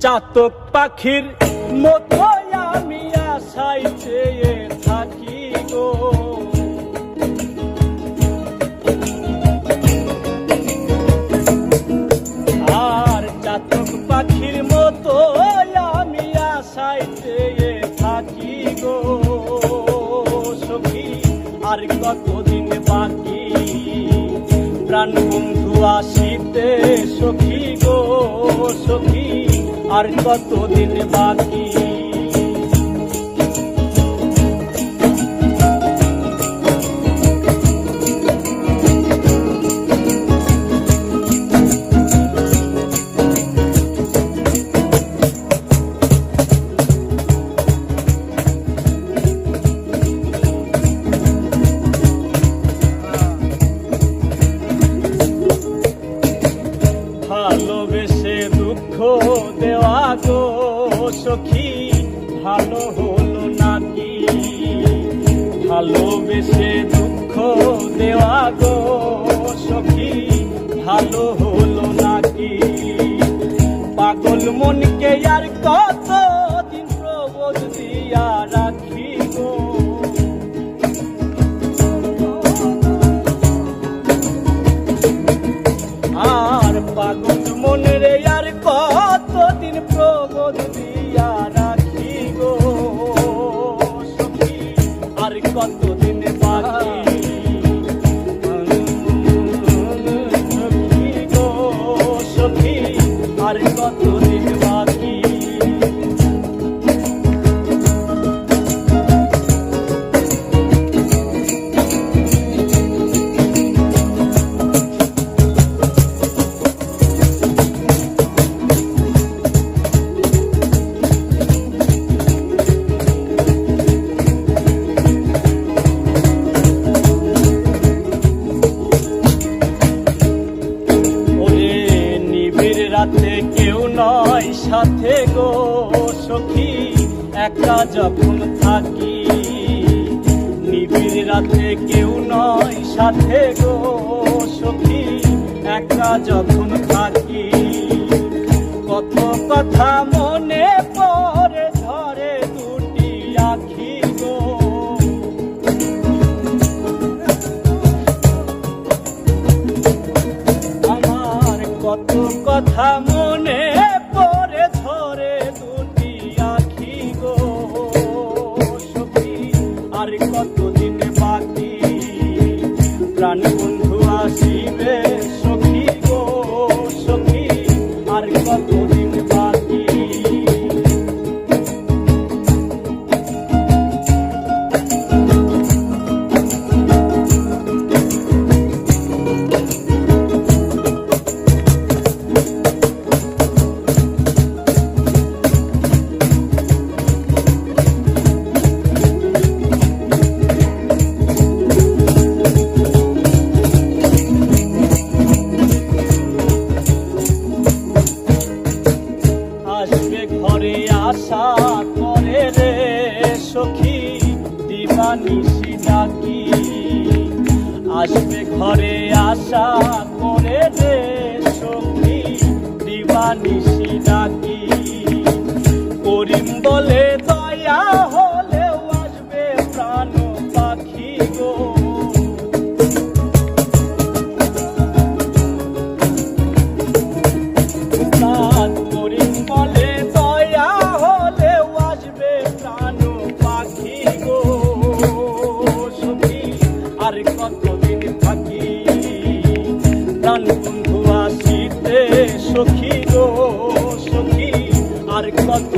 চাতক পাখির মতো আমি আশায় চেয়ে থাকি গো। আর চাতক পাখির মতো আমি আশায় চেয়ে থাকি গো সখী। আর কতদিন বাকি প্রাণ বন্ধু আসিতে সখী গো সখী। আর কতদিন বাকি ভালোবেসে দুঃখ দেওয়া গো সখী ভালো হলো নাকি? ভালোবেসে দুঃখ দেওয়া গো সখী ভালো হলো নাকি? পাগল মনকে আর কতদিন প্রবোধ দিয়া রাখি গো। আর পাগল মনের আর কতদিন প্রবোধ দিয়া রাখি গো সখী। আর কতদিন বাকি সখী গো সখী। আর কতদিন বাকি রাতে কেউ নয় সাথে গো সখী একা যখন থাকি। নিবিড় রাতে কেউ নয় সাথে গো সখী একা যখন থাকি। কত কথা মনে পড়ে ধরে দুটি আখি গো। আমার কত কথা মনে পড়ে ধরে দুটি আখি গো সখী। আর কতদিন বাকি প্রাণ বন্ধু আসিবে সখী গো সখী। আর কতদিন বাকি আসবে ঘরে আশা করে রে সখী দিবানিশি ডাকি। আসবে ঘরে আশা করে রে সখী দিবানিশি ডাকি। করিম বলে দয়া হলেও আসবে প্রাণ পাখি গো। করিম বলে দয়া হলেও আসবে প্রাণ পাখি গো সখী। আর কতদিন থাকি প্রাণ বন্ধু আসিতে সখী গো সখী। আর কত